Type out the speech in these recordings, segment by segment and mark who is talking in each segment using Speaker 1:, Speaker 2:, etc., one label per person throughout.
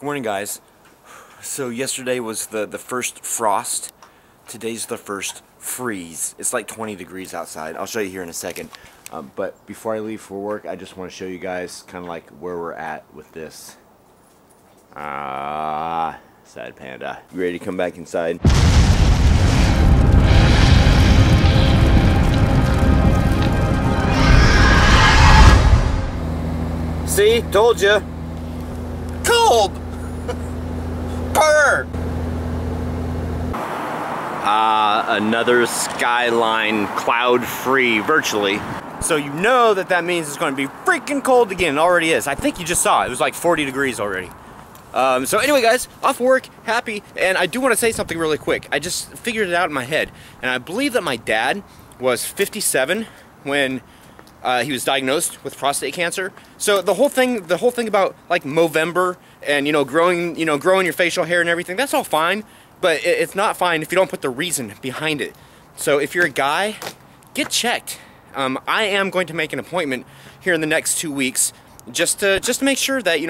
Speaker 1: Good morning, guys. So yesterday was the first frost. Today's the first freeze. It's like 20 degrees outside. I'll show you here in a second. But before I leave for work, I just want to show you guys kind of like where we're at with this. Sad panda. You ready to come back inside? See? Told you. Cold! Burr! Another skyline cloud-free, virtually. So you know that means it's going to be freaking cold again. It already is. I think you just saw it. It was like 40 degrees already. So anyway, guys, off work, happy, and I do want to say something really quick. I just figured it out in my head, and I believe that my dad was 57 when he was diagnosed with prostate cancer. So the whole thing about like Movember and growing your facial hair and everything, that's all fine, but it's not fine if you don't put the reason behind it. So if you're a guy, get checked. I am going to make an appointment here in the next 2 weeks just to make sure that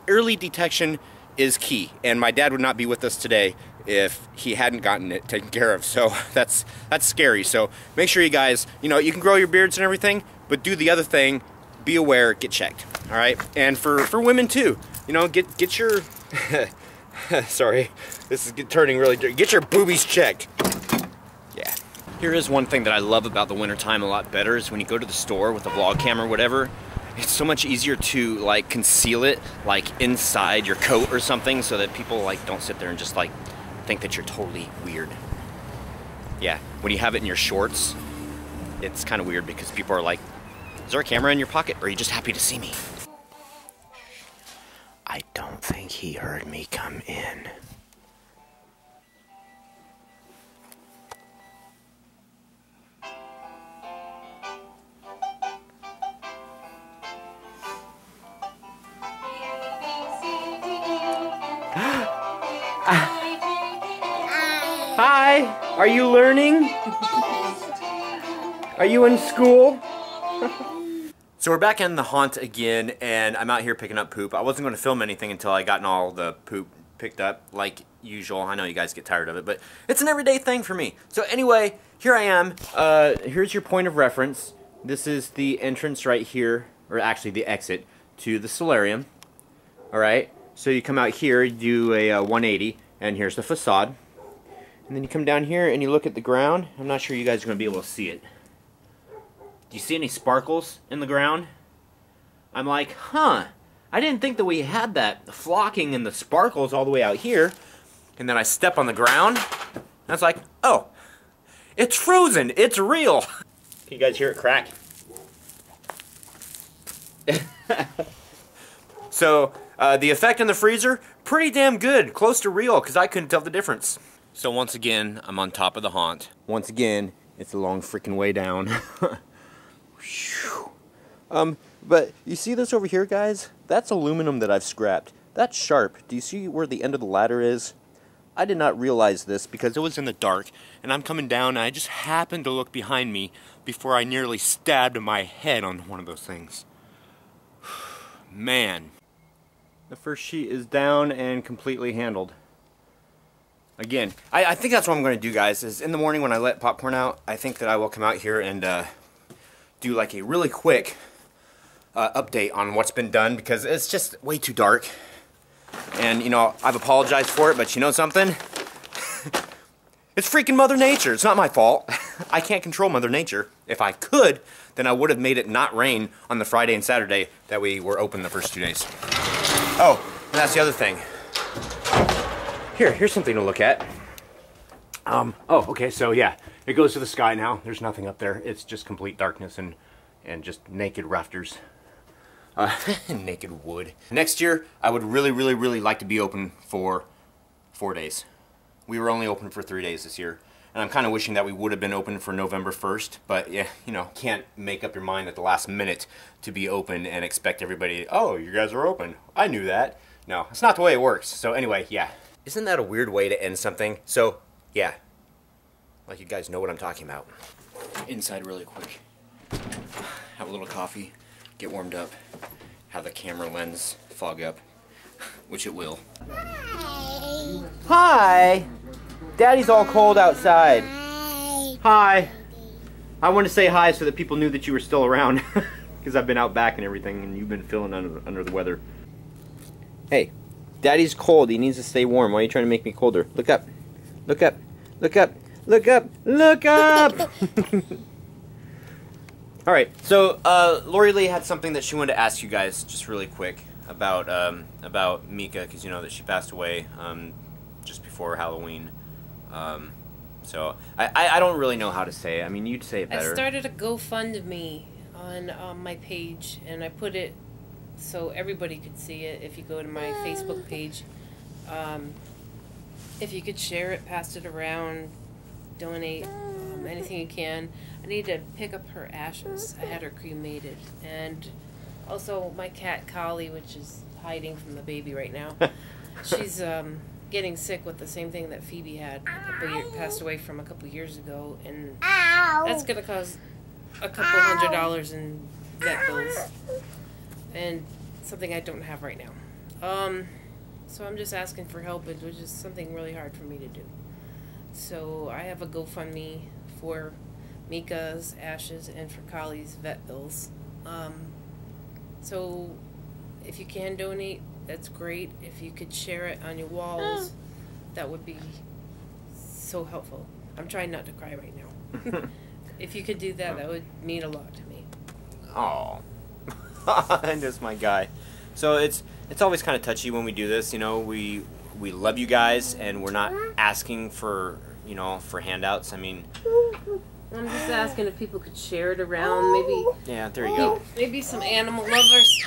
Speaker 1: early detection is key. And my dad would not be with us today if he hadn't gotten it taken care of. So that's scary. So make sure you guys, you can grow your beards and everything, but do the other thing. Be aware, get checked. All right, and for women too, get your sorry, this is turning really dirty. Get your boobies checked. Yeah. Here is one thing that I love about the wintertime a lot better is when you go to the store with a vlog camera or whatever, it's so much easier to like conceal it like inside your coat or something so that people like don't sit there and just like think that you're totally weird. Yeah, when you have it in your shorts, it's kind of weird because people are like, is there a camera in your pocket or are you just happy to see me? I don't think he heard me come in. Hi, are you learning? Are you in school? So we're back in the haunt again, and I'm out here picking up poop. I wasn't going to film anything until I gotten all the poop picked up, like usual. I know you guys get tired of it, but it's an everyday thing for me. So anyway, here I am. Here's your point of reference. This is the entrance right here, or actually the exit to the solarium. Alright, so you come out here, you do a 180, and here's the facade. And then you come down here and you look at the ground. I'm not sure you guys are going to be able to see it. Do you see any sparkles in the ground? I'm like, huh, I didn't think that we had that flocking and the sparkles all the way out here. And then I step on the ground, and I was like, oh, it's frozen, it's real. Can you guys hear it crack? So, the effect in the freezer, pretty damn good, close to real, because I couldn't tell the difference. So once again, I'm on top of the haunt. Once again, it's a long freaking way down. But you see this over here, guys? That's aluminum that I've scrapped. That's sharp. Do you see where the end of the ladder is? I did not realize this because it was in the dark, and I'm coming down, and I just happened to look behind me before I nearly stabbed my head on one of those things. Man. The first sheet is down and completely handled. Again, I think that's what I'm going to do, guys, is in the morning when I let popcorn out, I think that I will come out here and do like a really quick update on what's been done, because it's just way too dark. And, I've apologized for it, but you know something? It's freaking Mother Nature. It's not my fault. I can't control Mother Nature. If I could, then I would have made it not rain on the Friday and Saturday that we were open the first 2 days. Oh, and that's the other thing. Here's something to look at. Oh, okay, so yeah, it goes to the sky now. There's nothing up there. It's just complete darkness and just naked rafters. Naked wood. Next year, I would really, really, really like to be open for 4 days. We were only open for 3 days this year. And I'm kind of wishing that we would have been open for November 1st. But yeah, can't make up your mind at the last minute to be open and expect everybody, oh, you guys are open. I knew that. No, it's not the way it works. So anyway, yeah. Isn't that a weird way to end something? So, yeah. Like you guys know what I'm talking about. Inside really quick. Have a little coffee, get warmed up, have the camera lens fog up. which it will. Hi! Daddy's all cold outside. Hi! I wanted to say hi so that people knew that you were still around. Because I've been out back and everything, and you've been feeling under the weather. Hey, Daddy's cold. He needs to stay warm. Why are you trying to make me colder? Look up. Look up. Look up. Look up. Look up! Alright, so Lori Lee had something that she wanted to ask you guys just really quick about Mika, because you know that she passed away just before Halloween. So I don't really know how to say it. I mean, you'd say it better.
Speaker 2: I started a GoFundMe on my page, and I put it so everybody could see it. If you go to my Facebook page, if you could share it, pass it around, donate anything you can. I need to pick up her ashes. I had her cremated, and also my cat Collie, which is hiding from the baby right now. She's getting sick with the same thing that Phoebe had passed away from a couple years ago, and that's gonna cause a couple $100 in vet bills, and something I don't have right now. So I'm just asking for help, which is something really hard for me to do. So I have a GoFundMe for Mika's ashes and for Collie's vet bills. So if you can donate, that's great. If you could share it on your walls, that would be so helpful. I'm trying not to cry right now. If you could do that, that would mean a lot to me.
Speaker 1: Oh, and just my guy. So it's always kind of touchy when we do this. You know, we love you guys, and we're not asking for, you know, for handouts. I mean,
Speaker 2: I'm just asking if people could share it around. Maybe.
Speaker 1: Yeah, there you go.
Speaker 2: Maybe some animal lovers.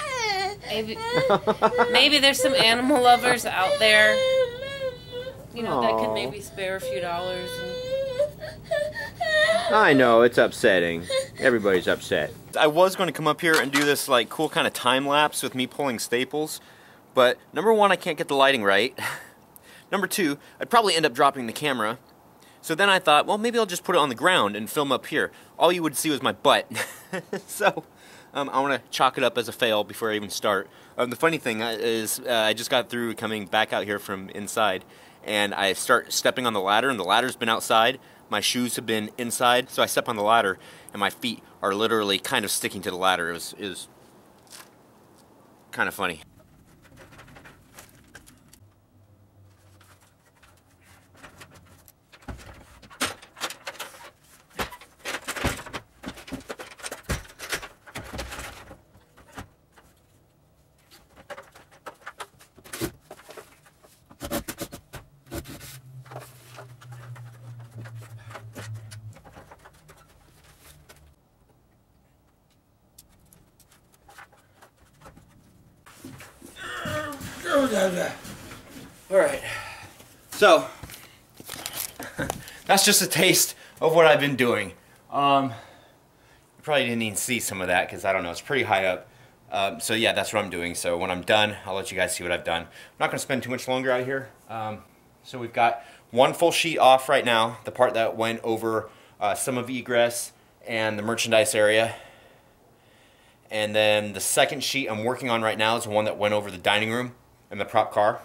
Speaker 2: Maybe there's some animal lovers out there. You know, that could maybe spare a few dollars.
Speaker 1: I know, it's upsetting. Everybody's upset. I was going to come up here and do this like cool kind of time lapse with me pulling staples, but number one, I can't get the lighting right. Number two, I'd probably end up dropping the camera. So then I thought, well, maybe I'll just put it on the ground and film up here. All you would see was my butt. So I want to chalk it up as a fail before I even start. The funny thing is I just got through coming back out here from inside, and I start stepping on the ladder, and the ladder's been outside. My shoes have been inside, so I step on the ladder, and my feet are literally kind of sticking to the ladder. It was kind of funny. Alright, so that's just a taste of what I've been doing. You probably didn't even see some of that because I don't know, it's pretty high up. So yeah, that's what I'm doing. So when I'm done, I'll let you guys see what I've done. I'm not going to spend too much longer out here. So we've got one full sheet off right now, the part that went over some of egress and the merchandise area. And then the second sheet I'm working on right now is the one that went over the dining room and the prop car.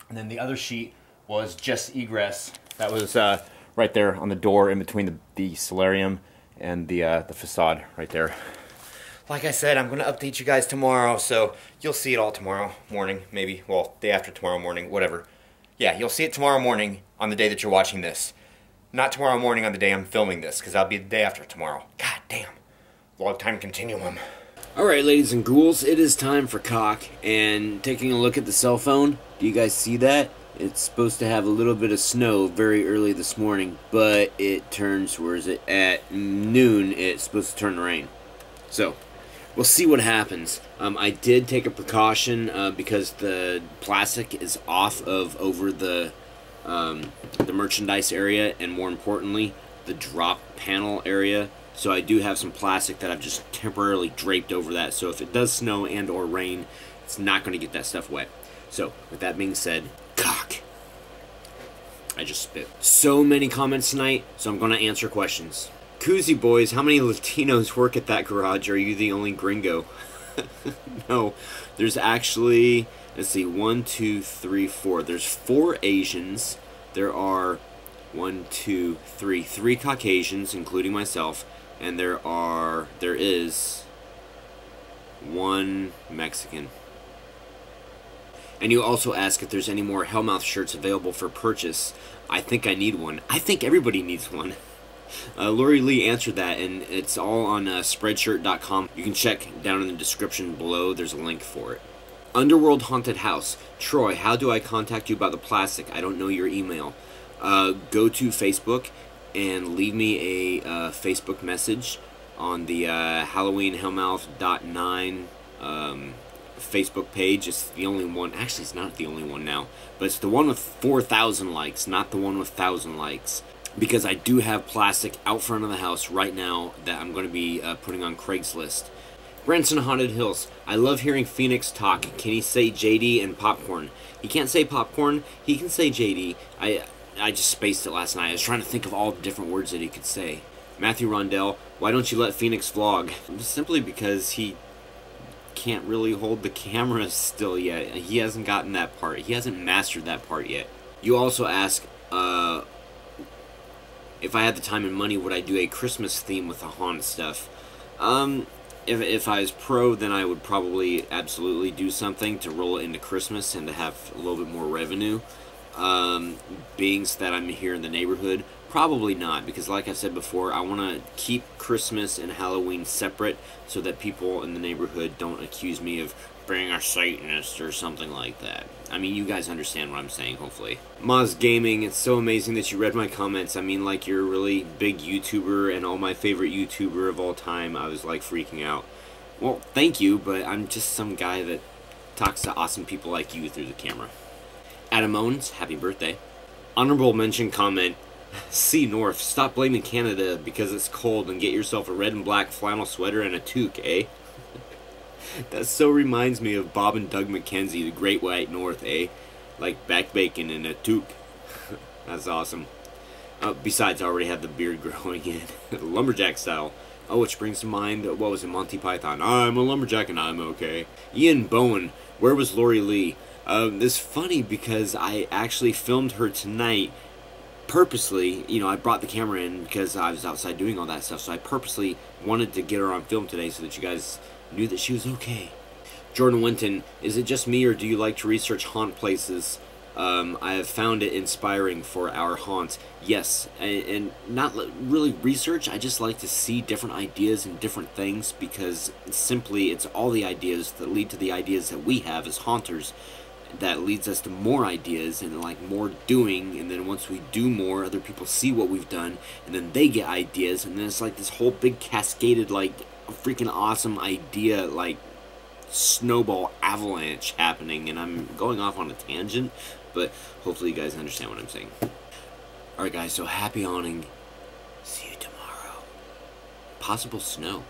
Speaker 1: And then the other sheet was just egress. That was right there on the door in between the solarium and the facade right there. Like I said, I'm going to update you guys tomorrow, so you'll see it all tomorrow morning, maybe. Well, day after tomorrow morning, whatever. Yeah, you'll see it tomorrow morning on the day that you're watching this. Not tomorrow morning on the day I'm filming this, because that'll be the day after tomorrow. God damn. Log time continuum.
Speaker 3: Alright, ladies and ghouls, it is time for cock, and taking a look at the cell phone, do you guys see that? It's supposed to have a little bit of snow very early this morning, but it turns, where is it? At noon, it's supposed to turn to rain. So, we'll see what happens. I did take a precaution because the plastic is off of over the merchandise area, and more importantly, the drop panel area. So I do have some plastic that I've just temporarily draped over that. So if it does snow and or rain, it's not going to get that stuff wet. So with that being said, cock. I just spit. So many comments tonight, so I'm going to answer questions. Koozie boys, how many Latinos work at that garage? Are you the only gringo? No, there's actually Let's see, 1, 2, 3, 4. There's 4 Asians. There are 1, 2, 3, 3 Caucasians, including myself, and there is 1 Mexican. And you also ask if there's any more Hellmouth shirts available for purchase. I think I need one. I think everybody needs one. Lori Lee answered that, and it's all on spreadshirt.com. You can check down in the description below. There's a link for it. Underworld Haunted House. Troy, how do I contact you about the plastic? I don't know your email. Go to Facebook and leave me a Facebook message on the HalloweenHellmouth.9 Facebook page. It's the only one. Actually, it's not the only one now, but it's the one with 4,000 likes, not the one with 1,000 likes. Because I do have plastic out front of the house right now that I'm going to be putting on Craigslist. Branson Haunted Hills. I love hearing Phoenix talk. Can he say JD and popcorn? He can't say popcorn. He can say JD. I just spaced it last night. I was trying to think of all the different words that he could say. Matthew Rondell. Why don't you let Phoenix vlog? Simply because he can't really hold the camera still yet. He hasn't gotten that part. He hasn't mastered that part yet. You also ask, if I had the time and money, would I do a Christmas theme with the haunt stuff? If I was pro, then I would probably absolutely do something to roll it into Christmas and to have a little bit more revenue. Being that I'm here in the neighborhood, probably not, because like I said before, I want to keep Christmas and Halloween separate so that people in the neighborhood don't accuse me of being a Satanist or something like that. I mean, you guys understand what I'm saying, hopefully. Moz Gaming, it's so amazing that you read my comments. I mean, like, you're a really big YouTuber and all my favorite YouTuber of all time. I was, like, freaking out. Well, thank you, but I'm just some guy that talks to awesome people like you through the camera. Adam Owens, happy birthday. Honorable mention comment. See North, stop blaming Canada because it's cold and get yourself a red and black flannel sweater and a toque, eh? That so reminds me of Bob and Doug McKenzie, the Great White North, eh? Like back bacon and a toque. That's awesome. Besides, I already have the beard growing in. Lumberjack style. Oh, which brings to mind, what was it, Monty Python? I'm a lumberjack and I'm okay. Ian Bowen, where was Lori Lee? This is funny because I actually filmed her tonight purposely. You know, I brought the camera in because I was outside doing all that stuff, so I purposely wanted to get her on film today so that you guys knew that she was okay. Jordan Winton, is it just me or do you like to research haunt places? I have found it inspiring for our haunts. Yes, and not really research, I just like to see different ideas and different things because simply it's all the ideas that lead to the ideas that we have as haunters that leads us to more ideas and like more doing, and then once we do more, other people see what we've done and then they get ideas, and then it's like this whole big cascaded like freaking awesome idea like snowball avalanche happening. And I'm going off on a tangent, but hopefully you guys understand what I'm saying. Alright guys, so happy awning. See you tomorrow. Possible snow.